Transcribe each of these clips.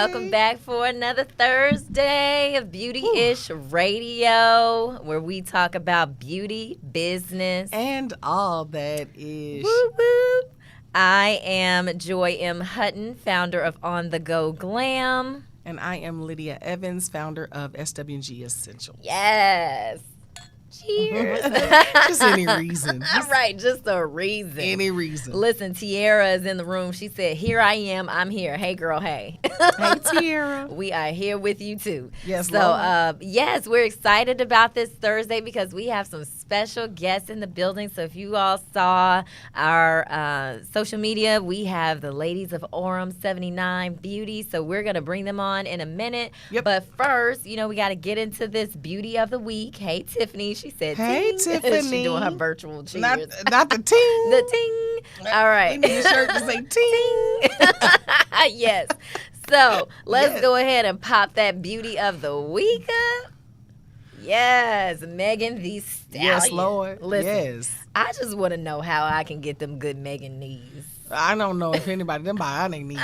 welcome back for another Thursday of Beautyish Radio, where we talk about beauty, business, and all that ish. Woo woo. I am Joy M. Hutton, founder of On The Go Glam. And I am Lydia Evans, founder of SWG Essentials. Yes. Cheers. Just any reason. Right, just a reason. Any reason. Listen, Tiara is in the room. She said, here I am. I'm here. Hey, girl, hey. Hey, Tiara. We are here with you, too. Yes, So, yes, we're excited about this Thursday because we have some special guests in the building. So if you all saw our social media, we have the ladies of Orem 79 Beauty. So we're going to bring them on in a minute. Yep. But first, we got to get into this beauty of the week. Hey, Tiffany. She said, hey, ting. Tiffany. She's doing her virtual cheers. Not the ting. The ting. All right. We need a shirt to say ting. Yes. So let's go ahead and pop that beauty of the week up. Yes, Megan Thee Stallion. Yes, Lord. Listen, yes. I just want to know how I can get them good Megan knees. I don't know if anybody, them bionic knees.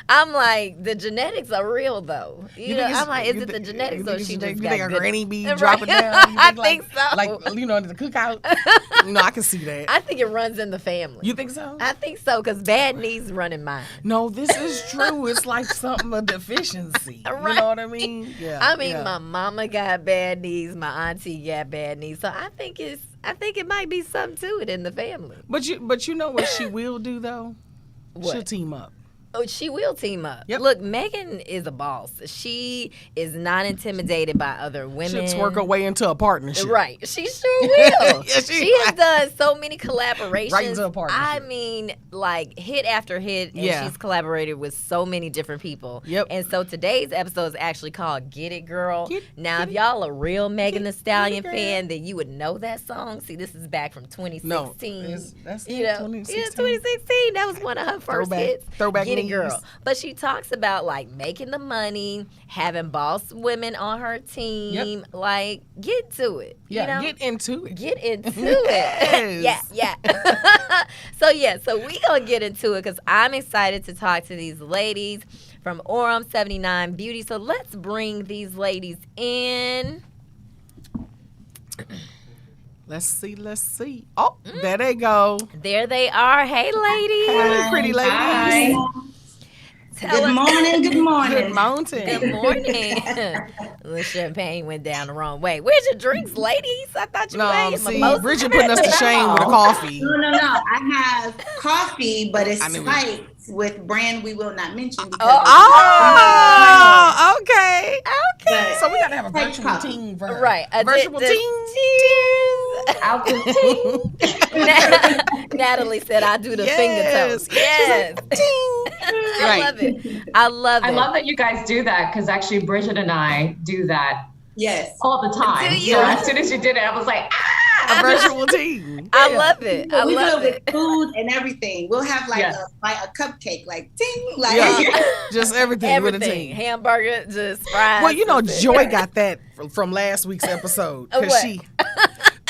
I'm like, the genetics are real, though. I'm like, is it the genetics or she just got You think a good? granny be Right. dropping down? I think so. Like, the cookout? I can see that. I think it runs in the family. You think so? I think so, because bad knees run in mine. No, this is true. It's like something, a deficiency. Right. You know what I mean? Yeah. I mean, my mama got bad knees, my auntie got bad knees, so I think it might be something to it in the family. But you know what she will do though? What? She'll team up. Oh, she will team up. Yep. Look, Megan is a boss. She is not intimidated by other women. She'll twerk her way into a partnership. Right. She sure will. Yeah, she has done so many collaborations. Right into a partnership. I mean, like hit after hit, and she's collaborated with so many different people. Yep. And so today's episode is actually called Get It Girl. If It. y'all a real Megan Thee Stallion Girl. fan, then you would know that song. See, this is back from 2016. No, that's 2016. Yeah, 2016. That was one of her first hits. Throwback Get It knees. Girl. But she talks about like making the money, having boss women on her team. Yep. Like, get to it. Yeah, get into it. Get into it. Yeah. So we gonna get into it because I'm excited to talk to these ladies from Orem 79 Beauty. So let's bring these ladies in. Let's see. Oh, there they go. There they are. Hey, ladies. Hey, pretty ladies. Hi. Good morning. Good morning. Good morning. The champagne went down the wrong way. Where's your drinks, ladies? I thought you were having mimosas. Bridget putting us to shame with a coffee. No. I have coffee, but it's spiked with brand we will not mention. Because Okay. But So we got to have a take virtual coffee. team for her. Right. Virtual team. I'll do ting. Natalie said, I do the finger toast. Yes. I love it. I love that you guys do that because actually Bridget and I do that Yes. all the time. Do you? So as soon as you did it, I was like, A virtual team. I love it. I we do love it it. with food and everything. We'll have like a cupcake, like ting, like Yeah. Just everything with a Everything. team. Hamburger, just fries. Well, Joy got that from last week's episode. What? She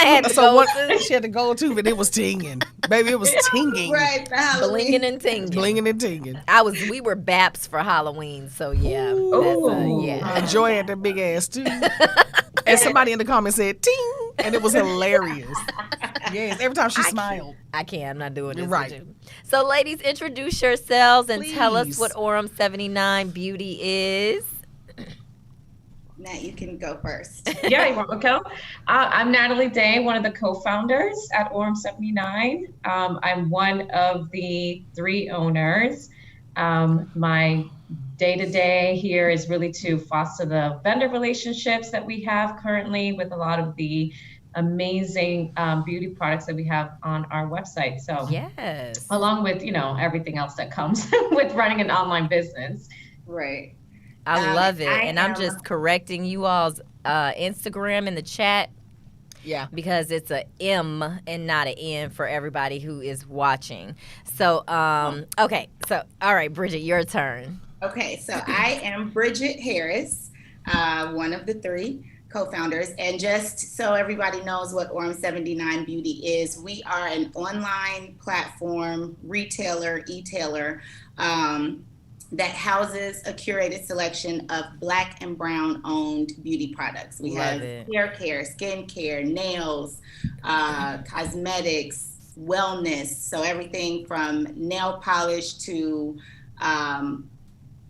had to go to. she had to go to, but it was tinging. Baby, it was tinging. right. Blinging and tinging. Blinging and tinging. We were Baps for Halloween, so yeah. Ooh. That's, Joy had that big ass too. And somebody in the comments said ting, and it was hilarious. Yes, every time she smiled. I can't. I'm not doing this. Right. With you. So, ladies, introduce yourselves and tell us Please. what Orem 79 Beauty is. Nat, you can go first. yeah, you want me to go? I'm Natalie Day, one of the co-founders at Orem 79. I'm one of the 3 owners. My day-to-day here is really to foster the vendor relationships that we have currently with a lot of the amazing beauty products that we have on our website. So Yes. along with, everything else that comes with running an online business. Right. I love it. I'm I'm just correcting you all's Instagram in the chat. Yeah. Because it's a M and not an N for everybody who is watching. So, okay. So, all right, Bridget, your turn. Okay, so I am Bridget Harris, one of the 3 co-founders. And just so everybody knows what Orem 79 Beauty is, we are an online platform, retailer, e-tailer, that houses a curated selection of Black and Brown owned beauty products. We Love have it. hair care, skin care, nails, cosmetics, wellness. So everything from nail polish to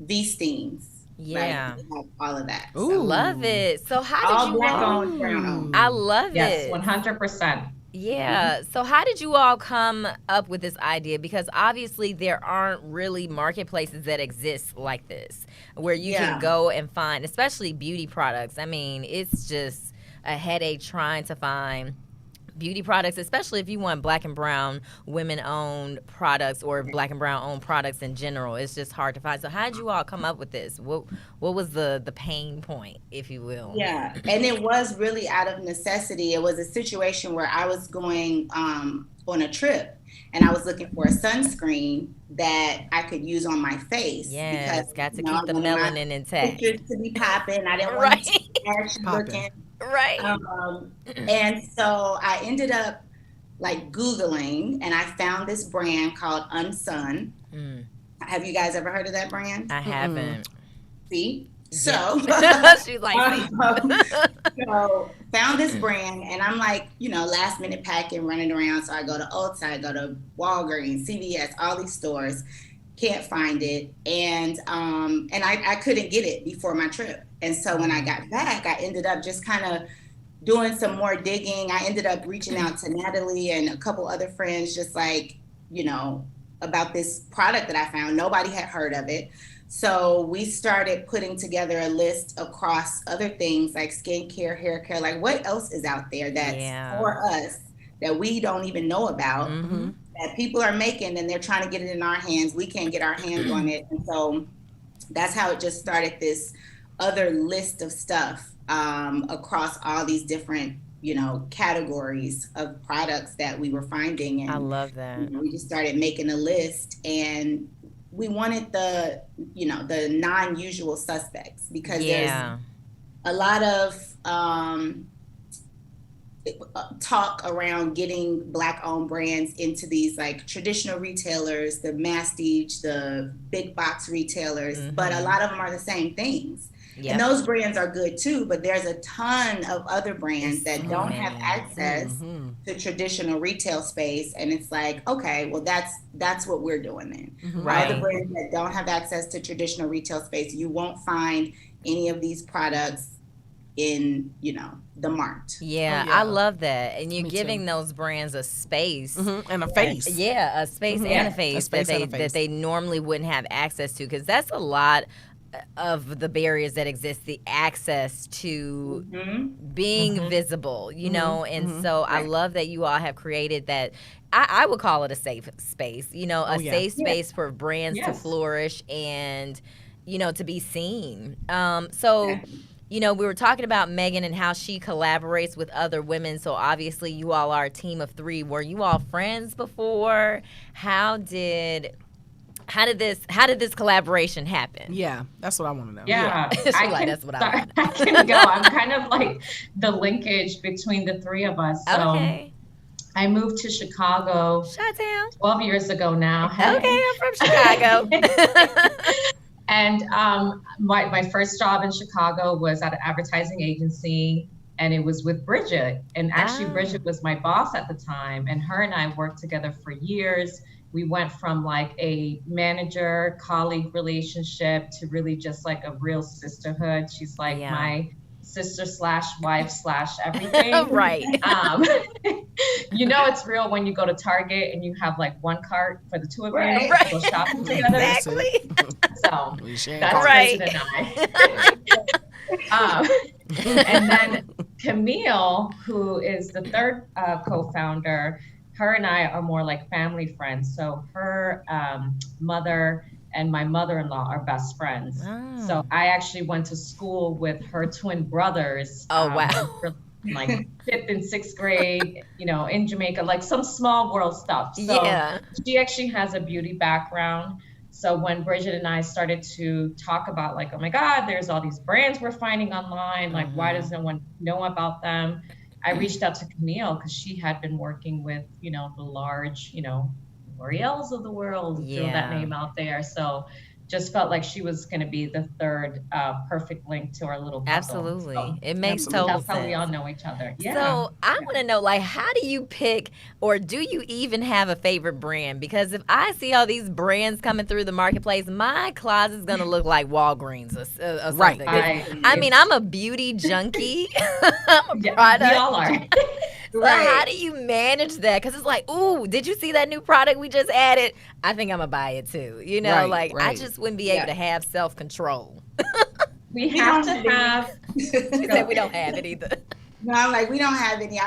V-steams, right? Yeah. We have all of that. I So love Ooh. it. So how did all you Black all owned, brown owned. I Ooh. love Yes, it. 100%. Yeah. So, how did you all come up with this idea? Because obviously, there aren't really marketplaces that exist like this where you can Yeah. go and find, especially beauty products. I mean, it's just a headache trying to find beauty products, especially if you want Black and brown women owned products or Black and brown owned products in general. It's just hard to find. So, how did you all come up with this? What was the pain point, if you will? Yeah, and it was really out of necessity. It was a situation where I was going on a trip and I was looking for a sunscreen that I could use on my face because Yes, got to I keep the wanted my melanin intact. pictures to be popping. I didn't want it to Right. be ashy Popping. looking. Right. And so I ended up like Googling and I found this brand called Unsun. Mm, Have you guys ever heard of that brand? I haven't. See? So She's like, see. so found this brand and I'm like, last minute packing, running around. So I go to Ulta, I go to Walgreens, CVS, all these stores, can't find it. And I couldn't get it before my trip. And so when I got back, I ended up just kind of doing some more digging. I ended up reaching out to Natalie and a couple other friends, just like, about this product that I found. Nobody had heard of it. So we started putting together a list across other things like skincare, hair care, like what else is out there that's Yeah. for us that we don't even know about, Mhm. that people are making and they're trying to get it in our hands. We can't get our hands on it. And so that's how it just started, this other list of stuff across all these different categories of products that we were finding. And I love that. we just started making a list, and we wanted the non-usual suspects because Yeah. there's a lot of talk around getting Black owned brands into these like traditional retailers, the masstige, the big box retailers, but a lot of them are the same things. Yep. And those brands are good too, but there's a ton of other brands that so don't many. have access to traditional retail space. And it's like, okay, well, that's what we're doing then. All Right. the brands that don't have access to traditional retail space, you won't find any of these products in, the mart. Yeah, Oh, yeah. I love that. And you're Me giving too. those brands a space. And a face. Yeah, a space and a face, space that and they a face. that they normally wouldn't have access to, because that's a lot of the barriers that exist, the access to being visible, and so I Right. love that you all have created that. I would call it a safe space, a yeah. safe space for brands to Yes. flourish and to be seen. So we were talking about Megan and how she collaborates with other women. So obviously you all are a team of 3. Were you all friends before? How did this collaboration happen? Yeah, that's what I want to know. Yeah, She like, that's what I want. I can go. I'm kind of like the linkage between the 3 of us. So Okay. I moved to Chicago Chi-town. 12 years ago now. Okay, I'm from Chicago. And my first job in Chicago was at an advertising agency, and it was with Bridget. And actually, Ah. Bridget was my boss at the time, and her and I worked together for years. We went from like a manager colleague relationship to really just like a real sisterhood. She's like Yeah. my sister / wife / everything. Right. It's real when you go to Target and you have like one cart for the 2 of you Right. to go shopping together. Exactly. So We share that's cards. Right. Bridget and I. And then Camille, who is the 3rd co-founder, her and I are more like family friends. So her mother and my mother-in-law are best friends. Ah. So I actually went to school with her twin brothers. Oh, wow. For like 5th and 6th grade, in Jamaica, like some small world stuff. So Yeah. she actually has a beauty background. So when Bridget and I started to talk about like, oh my God, there's all these brands we're finding online. Like, why does no one know about them? I reached out to Camille because she had been working with, the large, L'Oreal's of the world, throw Yeah. that name out there. So just felt like she was going to be the third perfect link to our little puzzle. Absolutely. So It makes Absolutely. total that's how we all sense. know each other. Yeah. So I want to know, like, how do you pick, or do you even have a favorite brand? Because if I see all these brands coming through the marketplace, my closet's gonna look like Walgreens or something. Right. 'Cause, I mean, I'm a beauty junkie. I'm a Yeah, product. we all are. So how do you manage that? Because it's like, ooh, did you see that new product we just added? I think I'm gonna buy it too. You know, Right, like I right. just wouldn't be able to have self-control. We have to have. She said we don't have it either. No, I'm like, we don't have any.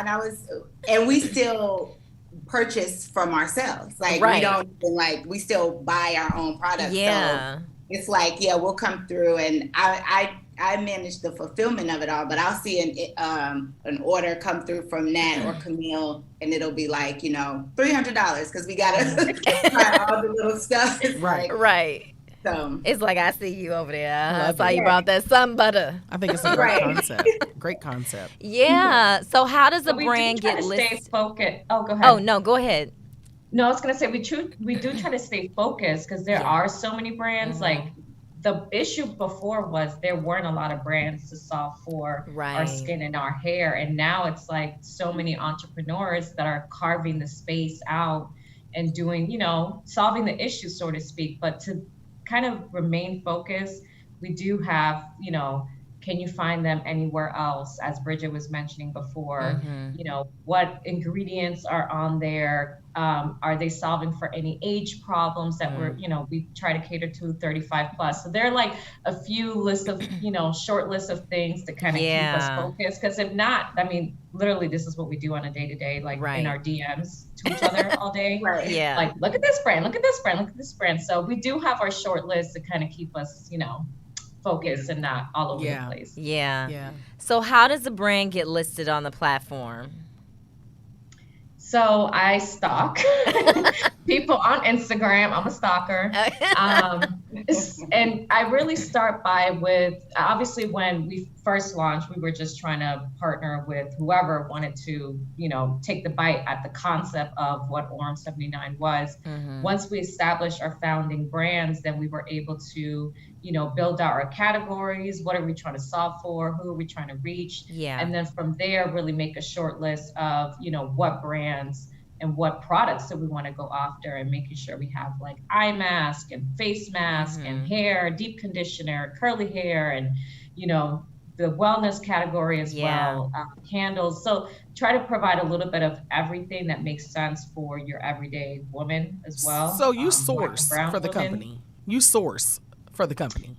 And we still purchase from ourselves. Like, Right. we don't even, like, we still buy our own products. Yeah. So it's like, yeah, we'll come through, and I manage the fulfillment of it all, but I'll see an order come through from Nat or Camille, and it'll be like, $300 because we gotta try all the little stuff. It's Right. like, Right. so It's like I see you over there. I love saw it. you brought that sun butter. I think it's a great Right. concept. Great concept. Yeah. So how does a But we do brand try get to stay listed? focused. Oh, go ahead. Oh no, go ahead. No, I was gonna say we do try to stay focused because there Yeah. are so many brands. Mhm. Like the issue before was there weren't a lot of brands to solve for our Right. skin and our hair, and now it's like so many entrepreneurs that are carving the space out and doing, solving the issue, so to speak. But to kind of remain focused, we do have, can you find them anywhere else? As Bridget was mentioning before, Mhm. What ingredients are on there? Are they solving for any age problems that we try to cater to 35 plus? So there are like a few lists of, short list of things to kind of keep us Yeah. focused. Because if not, I mean, literally this is what we do on a day to day, like Right. in our DMs to each other all day. right. Yeah. Like, look at this brand, look at this brand, look at this brand. So we do have our short list to kind of keep us, focused and not all over Yeah. the place. Yeah. Yeah. So how does a brand get listed on the platform? So I stalk people on Instagram. I'm a stalker. And I really start with, obviously, when we first launched, we were just trying to partner with whoever wanted to, take the bite at the concept of what Orem 79 was. Mhm. Once we established our founding brands, then we were able to, build out our categories. What are we trying to solve for? Who are we trying to reach? Yeah. And then from there, really make a short list of, what brands and what products that we want to go after, and making sure we have like eye mask and face mask and hair, deep conditioner, curly hair, and, the wellness category as well, candles. So try to provide a little bit of everything that makes sense for your everyday woman as well. So you Black and source brown for the women. company. You source for the company.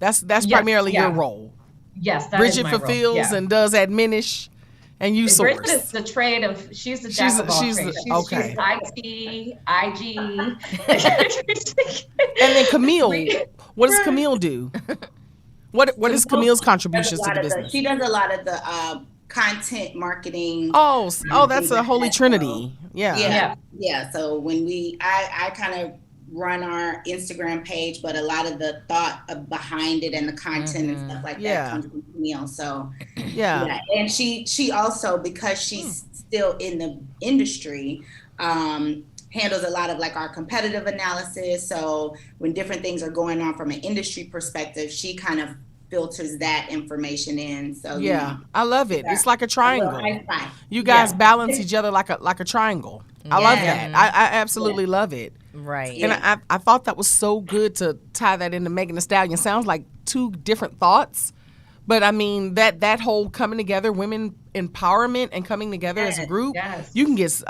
That's Yes, primarily yeah. your role. Yes, that is Bridget my role. fulfills Yeah. and does adminish, and you source. Bridget is the trade of, she's the jack of all she's trades. the- okay. She's IT, IG. And then Camille, what does Camille do? What is Camille's contributions to the business? She does a lot of the content marketing. Oh, that's a holy trinity. Yeah. Yeah. So when I kind of run our Instagram page, but a lot of the thought behind it and the content and stuff like that comes from Camille. So Yeah. and she also, because she's still in the industry, handles a lot of like our competitive analysis. So when different things are going on from an industry perspective, she kind of filters that information in. So I love it. It's like a triangle. You guys balance each other like a triangle. I love that. I absolutely love it. Right. And I thought that was so good to tie that into Megan Thee Stallion. Sounds like two different thoughts, but I mean that whole coming together, women empowerment and coming together as a group. Yes. You can get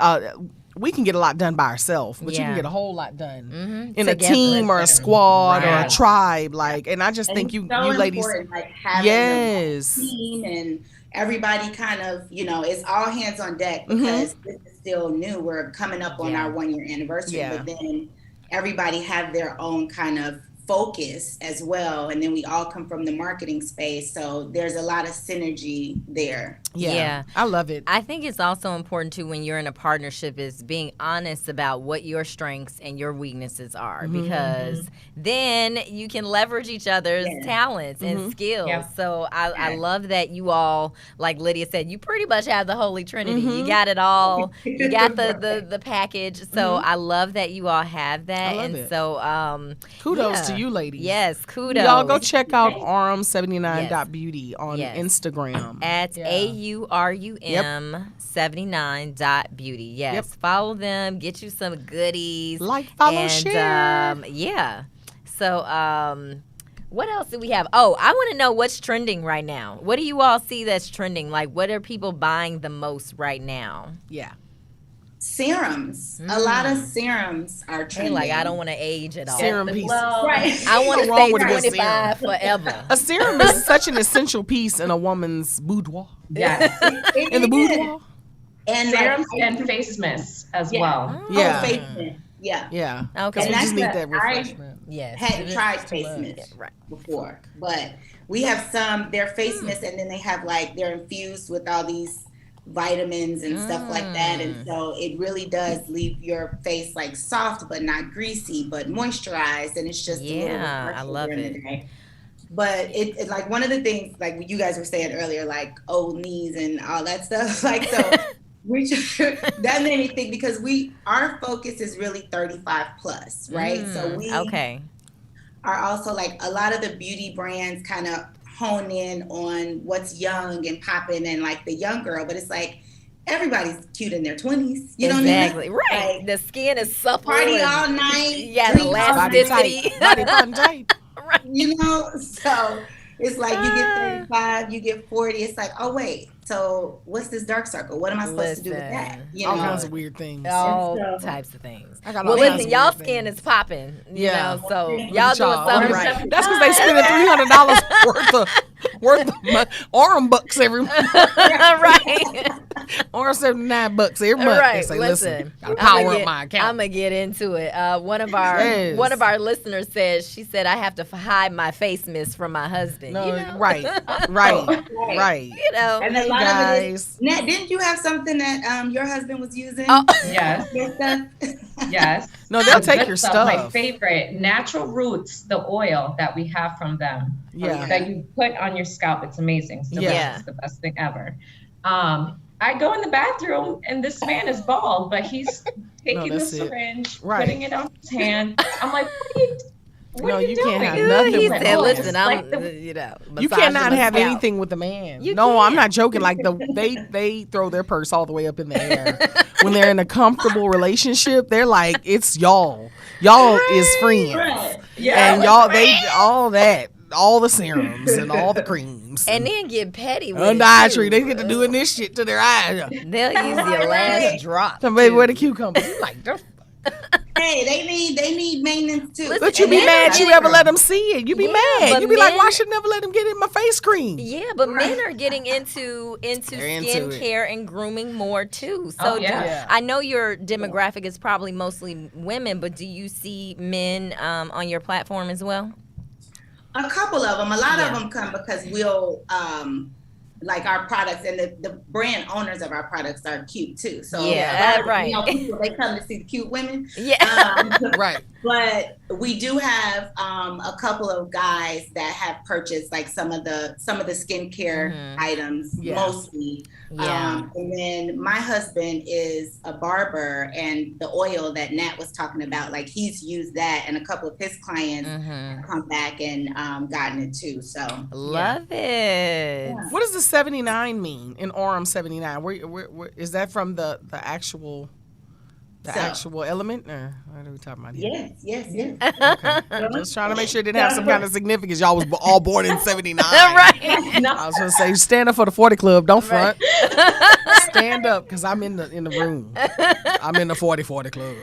we can get a lot done by ourselves, but you can get a whole lot done in Together. a team or a squad or a Right. tribe. And I just think it's you so ladies, important, like having yes. the team and everybody kind of, it's all hands on deck, because this is still new. We're coming up on our 1 year anniversary, but then everybody have their own kind of focus as well, and then we all come from the marketing space, so there's a lot of synergy there. Yeah. I love it. I think it's also important too, when you're in a partnership, is being honest about what your strengths and your weaknesses are, because then you can leverage each other's talents and skills. Yeah. So I love that you all, like Lydia said, you pretty much have the Holy Trinity. You got it all. You got the package. So I love that you all have that. I love and it. so Kudos to you, ladies. Yes, kudos. Y'all go check out aurum79.beauty on Yes. Instagram. At AURUM79.beauty. Yes. Yep. Follow them. Get you some goodies. Like, follow, and, share. Yeah. So, what else do we have? Oh, I want to know what's trending right now. What do you all see that's trending? Like, what are people buying the most right now? Yeah. Serums. A lot of serums are Hey, trending. like, I don't want to age at all. Serum pieces. Right. I want to What's wrong stay with a good 25 forever. A serum is such an essential piece in a woman's boudoir. Yes. In the boudoir? And Serums like, and face mist as Yeah. well. Yeah. face mist. Yeah. Yeah. Okay. We And just need that's that what I- refreshment. Yes. Hadn't tried too face much. mist Right. before, but we have some. They're face mist, and then they have like they're infused with all these vitamins and stuff like that, and so it really does leave your face like soft but not greasy, but moisturized, and it's just a little Yeah, I refreshing love during the it. day. But it like one of the things like you guys were saying earlier, like old knees and all that stuff, like so. That made me think because our focus is really 35 plus, right? So we Okay. are also like a lot of the beauty brands kind of hone in on what's young and popping and like the young girl, but it's like everybody's cute in their 20s. You know what I mean? Exactly. Right. Like, The skin is supple. party and- all night. Yeah, the drink all Body night, elasticity. tight. Body fun tight. you know? So it's like you get 35, you get 40. It's like, oh, wait. So what's this dark circle? What am I supposed to do with that? Listen. You All know? kinds of weird things. All So- types of things. I got all Well, kinds listen, of y'all weird skin things. is popping, you Yeah. know, so Look y'all at doing y'all. something Order right. something. That's because they spending $300 worth of arm bucks every month. Right. Or $79 every month. Right. They say, Listen, gotta power up my I'm account. gonna get into it. One of Yes. our listeners says she said I have to hide my face mist from my husband. No, you know? right. Right. You know. And a Hey, lot of it guys. is. Nat, didn't you have something that your husband was using? Oh. Yes. Your stuff? Yes. No, they'll The take good your My stuff. favorite, natural roots, the oil that we have from them. Yeah. That you put on your scalp. It's amazing. It's Yeah. the best thing ever. I go in the bathroom and this man is bald, but he's taking the that's it. syringe, Right. putting it on his hand. I'm like, what No, are you you doing? can't have Ooh, nothing he with said, the "Listen, man. I'm, Like the- you know, You massaging cannot my have scalp." anything with the man. You No, I'm can't. not joking. Like they throw their purse all the way up in the air when they're in a comfortable relationship. They're like, it's y'all. Y'all is friends, Right. Yeah. and y'all all that, all the serums and all the creams. And then get petty with under it, eye too. tree, they get to doing this shit to their eyes. They'll use your last drop. So, baby, too. where the cucumbers? You like, Hey, they need maintenance too. Listen, but you and be then mad men you are- ever let them see it. You be Yeah, mad. but You be like, men- why should never let them get in my face cream? Yeah, but men are getting into They're into it. skincare and grooming more too. So Oh, yeah. Yeah. I know your demographic is probably mostly women, but do you see men on your platform as well? A couple of them. A lot Yeah. of them come because we'll like our products, and the brand owners of our products are cute too. So Yeah, a lot of, right. people, they come to see the cute women. Yeah. Right. But we do have a couple of guys that have purchased like some of the skincare items, Yeah. mostly. Yeah. And then my husband is a barber, and the oil that Nat was talking about, like he's used that, and a couple of his clients have come back and gotten it too. So Love it. Yeah. What does the 79 mean in Aurum 79? Where is that from the actual element, or what are we talking about here? yes. Okay. Just trying to make sure it didn't have some kind of significance. Y'all was all born in 79. Right. I was gonna say, stand up for the 40 Club. Don't front. Stand up, because I'm in the room. I'm in the 40 Club.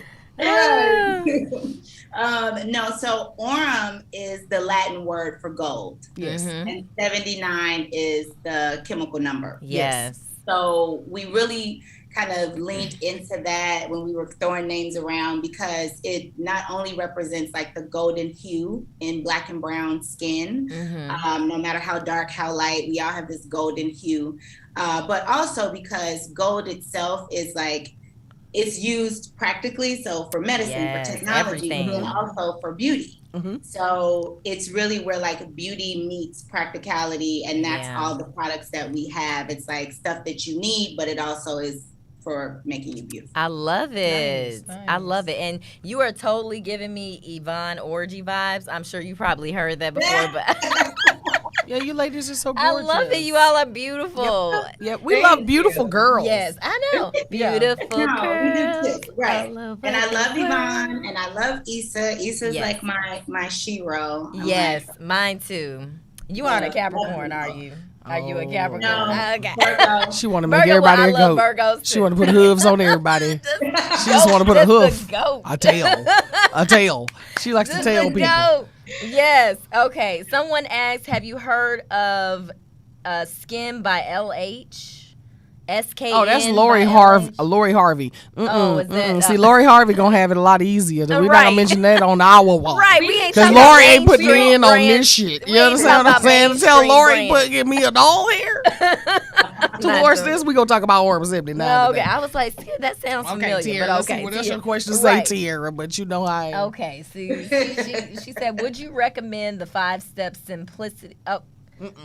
No, so aurum is the Latin word for gold, Yes. and 79 is the chemical number. Yes. So we really kind of leaned into that when we were throwing names around, because it not only represents like the golden hue in black and brown skin, no matter how dark, how light, we all have this golden hue, but also because gold itself is like, it's used practically, so for medicine, Yes, for technology, everything. and also for beauty. So it's really where like beauty meets practicality, and that's Yeah. all the products that we have. It's like stuff that you need, but it also is for making you beautiful. I love it. Nice, I nice. love it. And you are totally giving me Yvonne Orgy vibes. I'm sure you probably heard that before, but Yeah, you ladies are so I gorgeous. love it. You all are beautiful. Yeah, we Thank love beautiful you. girls. Yes, I know. Yeah. Beautiful No, we do girls. too. Right. all over And I the love world. Yvonne and I love Issa. Issa's Yes. like my shero. I'm Yes, like, mine too. You aren't a Yeah, Capricorn, love are you. you? Are you a Oh. Capricorn? no, Okay. Virgo. She want to make Virgo, everybody I a love goat. Virgos too. She want to put hooves on everybody. She just want to put a hoof, Goat. a tail, a tail. She likes to Just tail a people. goat. Yes. Okay. Someone asked, have you heard of Skin by LH? SKN Oh, that's Lori by Harvey. LH? Lori Harvey. Oh, is that, See, Lori Harvey gonna have it a lot easier. We're not Right. gonna mention that on our wall. Right, we ain't Because talking about Lori ain't putting mainstream me in on brands. this shit. We You ain't understand what I'm talking saying? about Tell Lori mainstream put give me a doll hair. Not Towards doing this, we gonna talk about Orm Simply now. No, okay. today. I was like, that sounds Okay, familiar, Tierra. but Let's okay. see what else Tierra. your question Right. say, Tierra, but you know I am. Okay, so she said, would you recommend the 5-step simplicity? Oh,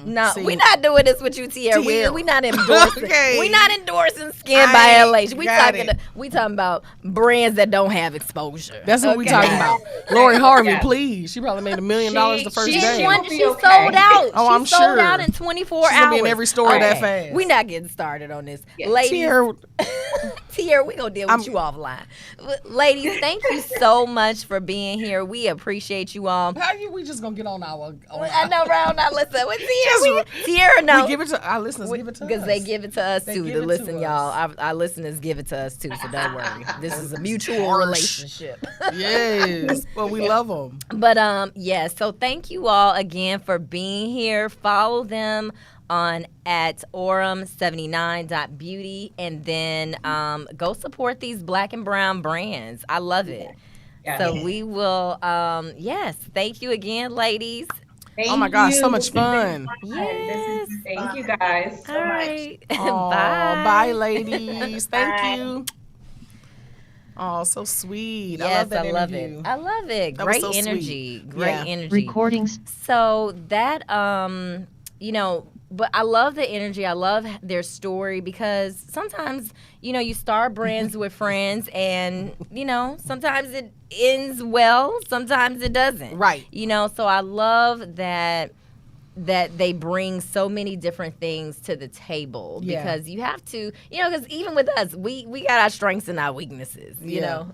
no, See- we're not doing this with you, Tierra. Tierra. We not endorsing. Okay. We not endorsing Skin I by LH. got it. We talking about brands that don't have exposure. That's what we Okay. talking about. Lori Harvey, Yeah. please. She probably made $1 million the first she- day. she will be She okay. sold out. Oh, she I'm sold sure. out in 24 She's hours. gonna be in every store that fast. We're not getting started on this. Yeah. Ladies, Tierra, Tierra, we gonna deal with you offline. Ladies, thank you so much for being here. We appreciate you all. how you? We just gonna get on our? I know, Ron. Now listen, with Tierra, no, We give it to our listeners. Give it to us because they give it to us They too. give To it to listen, us. y'all. Our listeners give it to us too. So don't worry. This is a mutual Harsh. relationship. Yes, well, we love them. But yes. So thank you all again for being here. Follow them on at aurum79.beauty and then go support these black and brown brands. I love it. Yeah. So we will yes, thank you again, ladies. Thank Oh my gosh, so you. much fun. Yes. Thank you guys so All much. right. Oh, Bye. bye, ladies. Thank Bye. you. Oh, so sweet. I Yes, love that I love interview. it. I love it. That was Great so sweet. energy. Great Yeah. energy. Recordings. So that but I love the energy. I love their story because sometimes, you start brands with friends and, sometimes it ends well, sometimes it doesn't. Right. So I love that they bring so many different things to the table Yeah. because you have to, because even with us, we got our strengths and our weaknesses, you Yeah. know.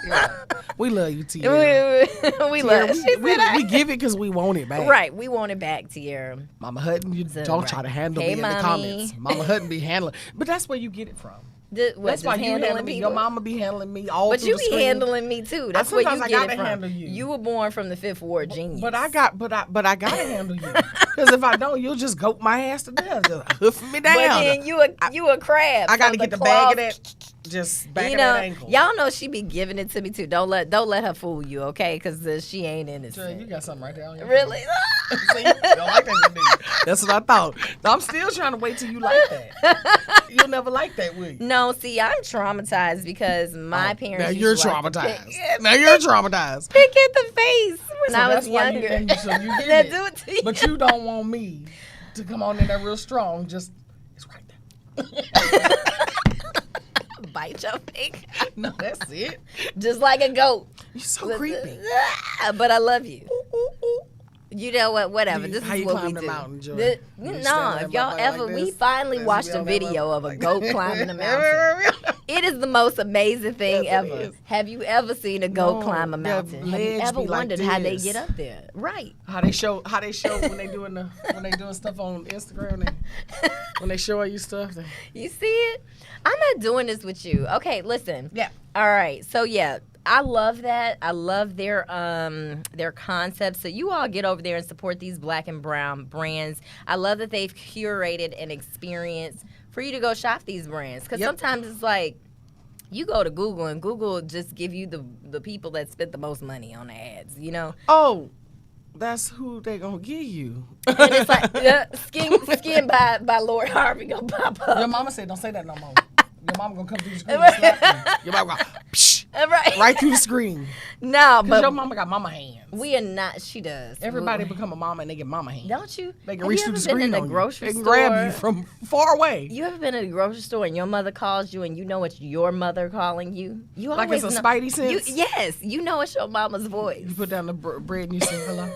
Yeah. We love you, Tierra. we Tierra, love. She we, said I- we give it because we want it back. Right, we want it back, Tierra. Mama Hutton, you So, don't right. try to handle Hey, me in the mommy. comments. Mama Hutton be handling. But that's where you get it from. That's why you handling me. Your mama be handling me all But through you the be screen. handling me too. That's where you sometimes I get gotta it from. handle you. You were born from the Fifth Ward genius. But I gotta handle you. Because if I don't, you'll just goat my ass to death. Just hoof me down. But then you a crab. I gotta from get the claws. bag of that. Just back You of know, that ankle. y'all know she be giving it to me too. Don't let her fool you, okay? Because she ain't Sure, innocent. you got something right there on your Really? See, you don't like that, you do. That's what I thought. I'm still trying to wait till you like that. You'll never like that, will you? No, see, I'm traumatized because my parents. Now used you're to like to traumatized. pick- Now you're traumatized. Pick at the face when So I was that's why younger. so you get That it. do it to you. But you don't want me to come on in there real strong. Just it's right there. Bite your face, No, that's it. just like a goat. You're so creepy. But I love you. You know what? Whatever. You- this how is you what we climb the do. mountain, Joy? This- You no, stand if there y'all like ever, we this, finally and watched be a on that video of a like- goat climbing a mountain. It is the most amazing thing Yes, it ever. is. Have you ever seen a goat No, climb a the mountain? Have you legs ever be like wondered how they this. get up there? Right. How they show when they doing stuff on Instagram when they show you stuff. You see it? I'm not doing this with you. Okay, listen. Yeah. All right. So yeah, I love that. I love their concepts. So you all get over there and support these black and brown brands. I love that they've curated an experience for you to go shop these brands. Because Yep. sometimes it's like you go to Google and Google just give you the people that spent the most money on the ads, you know? Oh, that's who they gonna give you. And it's like skin by Lord Harvey gonna pop up. Your mama said, "Don't say that no more." Your mama gonna come through the screen and slap you. Your mama gonna, psh, right through the screen. No, Because but your mama got mama hands. we are not. She does. Everybody become a mama and they get mama hands. Don't you? They can Have reach you through the ever been screen in a on grocery you. They can store? grab you from far away. You ever been in a grocery store and your mother calls you and you know it's your mother calling you? You Like always it's a know, spidey sense? Yes, you know it's your mama's voice. You put down the bread and you say hello,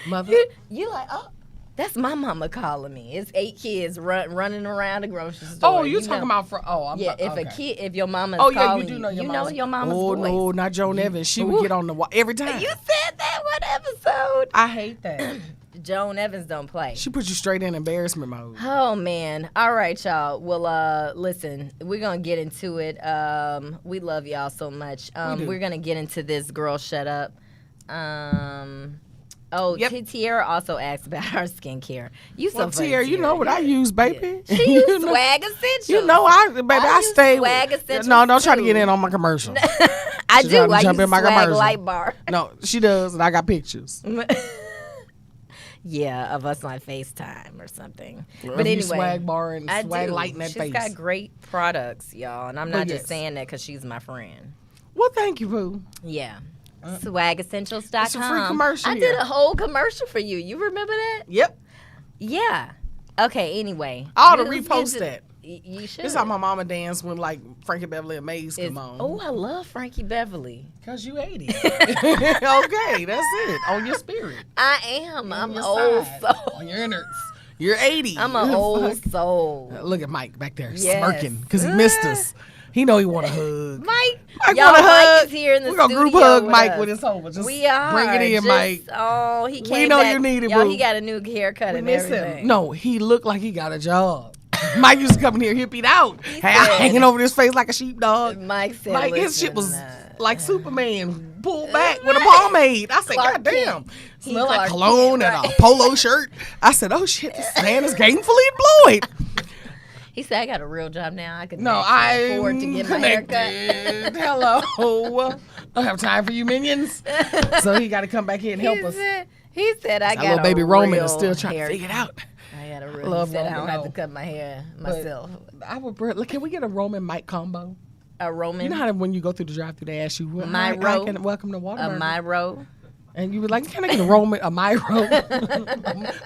mother. You like, oh, that's my mama calling me. It's 8 kids running around the grocery store. Oh, you talking about I'm Yeah, okay. if your mama's Oh yeah, calling you do know your mama's. your mama's oh voice. no, not Joan Evans. She would get on the wall every time. You said that one episode. I hate that. Joan Evans don't play. She put you straight in embarrassment mode. Oh man. All right, y'all. Well, listen, we're gonna get into it. We love y'all so much. We're gonna get into this Girl Shut Up. Tiara also asked about our skincare. You so funny, Tiara, you know what I use, baby. Yeah. She used Swag Essentials. You know I use stay. Swag Essentials No, don't try to too. get in on my commercial. I She do. trying to I jump use in my Swag commercial. Light Bar. No, she does, and I got pictures. Yeah, of us on FaceTime or something. Well, But you anyway, swag bar and I swag do. light in that She's face. got great products, y'all, and I'm not just yes. saying that because she's my friend. Well, thank you, Pooh. Yeah. SwagEssentials.com. It's a free commercial I here. did a whole commercial for you. You remember that? Yep. Yeah. Okay, anyway. I ought to Let's repost get that. You should. This is how my mama danced when like Frankie Beverly and Maze It's- come on. Oh, I love Frankie Beverly. Cause you 80. Okay, that's it. On your spirit. I am. I'm your old side, soul. On your innards. You're 80. I'm an old soul. Look at Mike back there Yes. smirking because he missed us. He know he want a hug. Mike, Mike y'all, want a Mike hug. is here in the We're gonna studio group hug with Mike us. with his over. Just We are. bring it in, Just- Mike. Oh, he came know back. you need it, Y'all, boo. he got a new haircut We and miss everything. him. No, he looked like he got a job. Mike used to come in here hippied out, hanging over his face like a sheepdog. Mike said, Mike, his listen, shit was like Superman pulled back with a pomade. I said, Clark God damn. Kent. He Smell like Clark cologne Kent, and a right. polo shirt. I said, oh shit, this man is gainfully employed. He said, I got a real job now. I can No, actually I'm afford to get my haircut. connected. Hello. Don't have time for you minions. So he got to come back here and help us. He said, I That got little baby a Roman real is still trying to haircut. figure it out. I got a real. Love He said, I Roman, don't have no. to cut my hair But myself. I would, look, can we get a Roman Mike combo? A Roman. You know how when you go through the drive-thru, they ask you, My row? welcome to A Waterburger. Myro. And you were like, can I get a Roman, a Myro?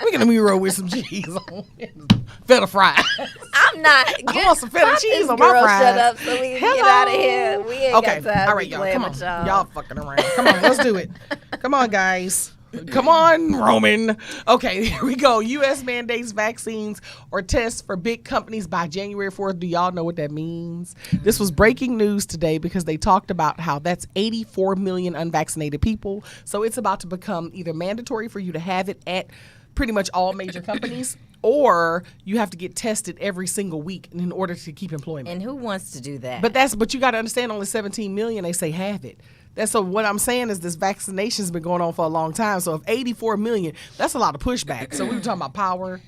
We get a Myro with some cheese on it. Feta fries. I'm not. I want some feta Pop cheese this on my girl fries. Shut up so we can get out of here. We ain't Okay, got time all to right, be y'all. playing Come on. with y'all. Y'all fucking around. Come on, let's do it. Come on, guys. Come on, Roman. Okay, here we go. U.S. mandates vaccines or tests for big companies by January 4th. Do y'all know what that means? This was breaking news today because they talked about how that's 84 million unvaccinated people. So it's about to become either mandatory for you to have it at pretty much all major companies, or you have to get tested every single week in order to keep employment. And who wants to do that? But you got to understand, only 17 million they say have it. So what I'm saying is this vaccination's been going on for a long time. So if 84 million, that's a lot of pushback. So we were talking about power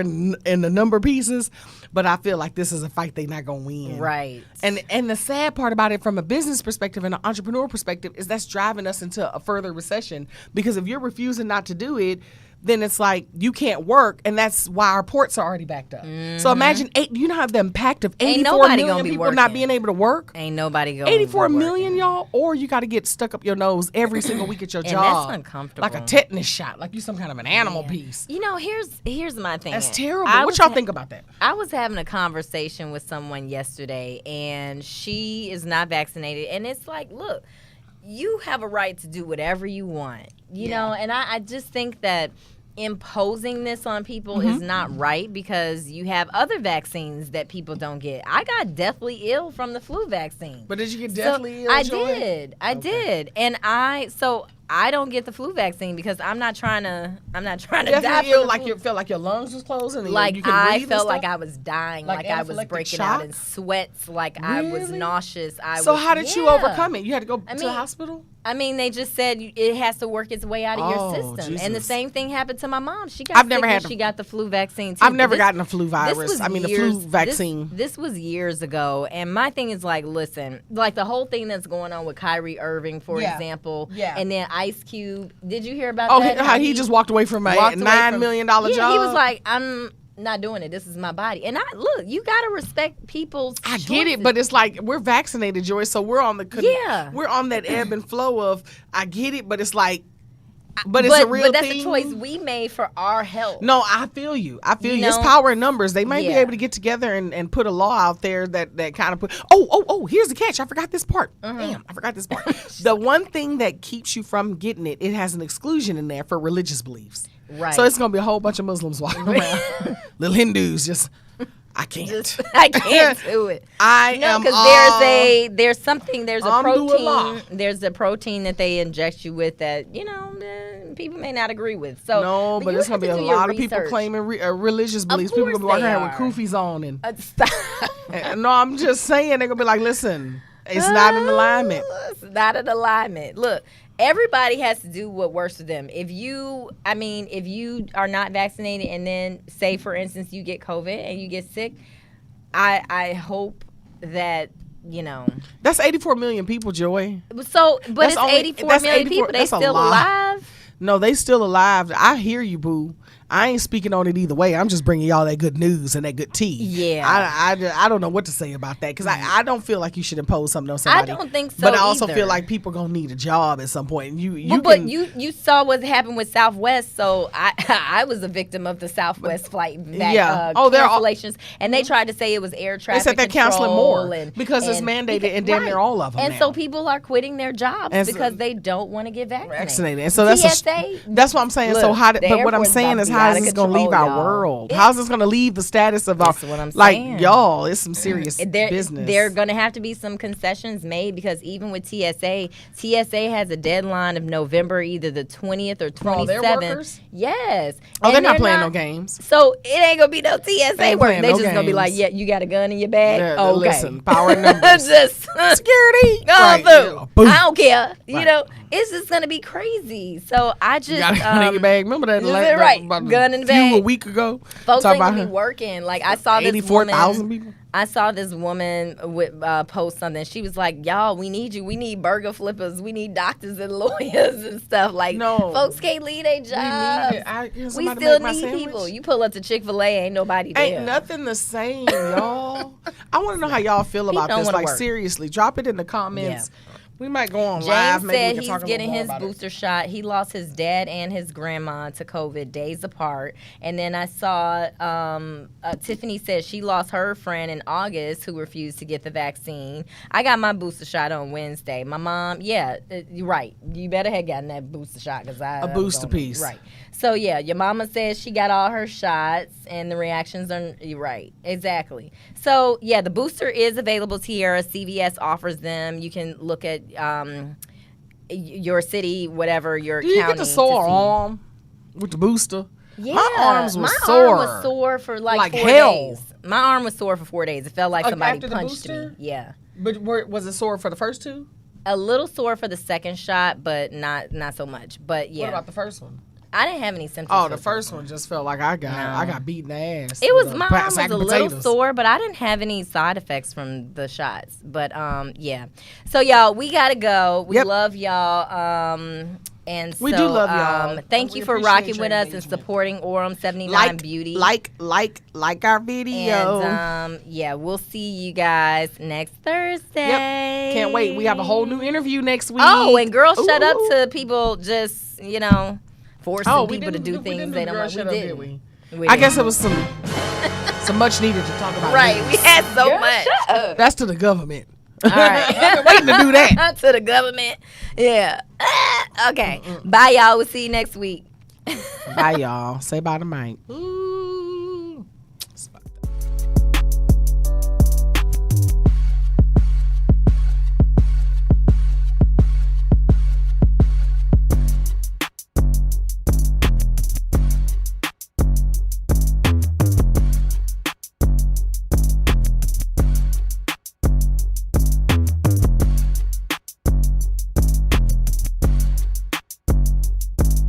in the number pieces, but I feel like this is a fight they're not gonna win. Right. And the sad part about it from a business perspective and an entrepreneur perspective is that's driving us into a further recession, because if you're refusing not to do it, then it's like you can't work, and that's why our ports are already backed up. So imagine you know how the impact of 84 nobody gonna million be people not working. being able to work. Ain't nobody going. 84 million, y'all, or you got to get stuck up your nose every single week at your And job. that's uncomfortable. Like a tetanus shot, like you some kind of an animal piece. You know, here's my thing. That's terrible. I What was y'all ha- think about that? I was having a conversation with someone yesterday, and she is not vaccinated, and it's like, look, you have a right to do whatever you want, you know, and I just think that imposing this on people is not right, because you have other vaccines that people don't get. I got deathly ill from the flu vaccine. But did you get So, deathly ill? I Joy? did. I did. And I don't get the flu vaccine because I'm not trying to die Deathly from ill, the like flu. you felt like your lungs was closing, and Like you could I breathe and felt like stuff? I was dying, Like like I was anaphylactic breaking shock? out in sweats, like I was Really? nauseous. So how did you overcome it? You had to go to the mean, hospital? I mean, they just said it has to work its way out of Oh, your system. And the Jesus. same thing happened to my mom. She got I've sick never when had the- she got the flu vaccine too. I've But never this- gotten a flu this virus. was I mean, the years- flu vaccine. This was years ago, and my thing is like, listen, like the whole thing that's going on with Kyrie Irving, for Yeah. example, Yeah. and then Ice Cube. Did you hear about Oh, that? how he just walked away from a walked away $9 million million job. job? He was like, I'm not doing it. This is my body. And look, you got to respect people's I choices. get it, but it's like we're vaccinated, Joy, so we're on we're on that ebb and flow of I get it, but it's like it's a real but that's thing. a choice we made for our health. No, I feel you. It's know? power in numbers. They might be Yeah. able to get together and put a law out there that kind of put. Oh, here's the catch. I forgot this part. Damn, I forgot this part. The one thing that keeps you from getting it has an exclusion in there for religious beliefs. Right. So it's gonna be a whole bunch of Muslims walking around, little Hindus just. I can't. I can't do it. I No, am. because there's a Alhamdulillah. protein. There's a protein that they inject you with that people may not agree with. So No, but you it's have gonna be to a do your lot of people research. claiming religious beliefs. People course gonna be walking they around with are. kufis on and. Stop. No, I'm just saying they're gonna be like, listen, it's not in alignment. It's not in alignment. Look, everybody has to do what works for them. If you are not vaccinated and then say, for instance, you get COVID and you get sick, I hope that, That's 84 million people, Joy. So, but That's it's only- 84 that's million 84 people. They that's a still lot. alive. No, they still alive. I hear you, boo. I ain't speaking on it either way. I'm just bringing y'all that good news and that good tea. Yeah. I don't know what to say about that because I don't feel like you should impose something on somebody. I don't think so But I also either. feel like people gonna need a job at some point. But you saw what happened with Southwest, so I was a victim of the Southwest flight Yeah. They're all- cancellations, and they tried to say it was air They traffic said they're canceling control more and, because it's mandated and damn near all of them And now. so people are quitting their jobs And so- because they don't want to get vaccinated. And so that's TSA, that's what I'm saying. look, so the but what I'm airport's saying about is to be how out is of this gonna leave control, our y'all. world? How's this gonna leave the status of our That's what I'm like saying. y'all? It's some serious business. There are going to have to be some concessions made because even with TSA has a deadline of November either the 20th or 27th. all their workers? Yes. Oh, And they're not playing no games. So it ain't going to be no TSA ain't work. playing They no just going to be like, games. yeah, you got a gun in your bag? Yeah, Oh, okay. listen, power in numbers. Just Security. go Right, through. yeah, boom. I don't care. You Right. know, it's just going to be crazy. So I just. You got a gun in your bag. Remember that? is it right? about Gun in the few bag. a week ago. Folks Talk ain't about gonna be her. working. Like I saw this 84,000 woman. people. I saw this woman with post something. She was like, "Y'all, we need you. We need burger flippers. We need doctors and lawyers and stuff. Like, No. folks can't leave their jobs. Can We somebody still make my need sandwich? people. You pull up to Chick-fil-A, ain't nobody there. Ain't nothing the same, y'all. I want to know how y'all feel about don't this. wanna Like, work. seriously, drop it in the comments. We might go on James live. Maybe we said can he's talk a little getting more his about it. booster shot. He lost his dad and his grandma to COVID days apart. And then I saw Tiffany said she lost her friend in August who refused to get the vaccine. I got my booster shot on Wednesday. My mom, you're right. You better have gotten that booster shot because I A was booster on it. piece. Right. So yeah, your mama says she got all her shots and the reactions are you're right. Exactly. So yeah, the booster is available to here. CVS offers them. You can look at your city, whatever your Do you county. get the sore to see. arm with the booster? Yeah, My arms was my sore. arm was sore for like 4 hell. days. My arm was sore for 4 days. It felt like Like somebody after the punched me. booster? Yeah. But was it sore for the first two? A little sore for the second shot, but not so much. But yeah, What about the first one? I didn't have any symptoms. Oh, for the first one just felt like I got beaten ass. It was with a my arm was sack a of little potatoes. sore, but I didn't have any side effects from the shots. But yeah. So y'all, we gotta go. We Yep. love y'all. And We so, do love y'all. Thank We you for appreciate rocking your with us and engagement. supporting Orem 79 Like Beauty. like our video. And yeah, we'll see you guys next Thursday. Can't wait. We have a whole new interview next week. Oh, and girls, shut up Ooh. to people just forcing Oh, we people to didn't do we things didn't they do don't girl want. shut We up, didn't. did we? We I guess didn't. it was some much needed to talk about. Right. We had so Girl, much. shut up. That's to the government. All right. I've been waiting to do that. To the government. Yeah. Okay. Bye, y'all. We'll see you next week. Bye, y'all. Say bye to Mike. Ooh.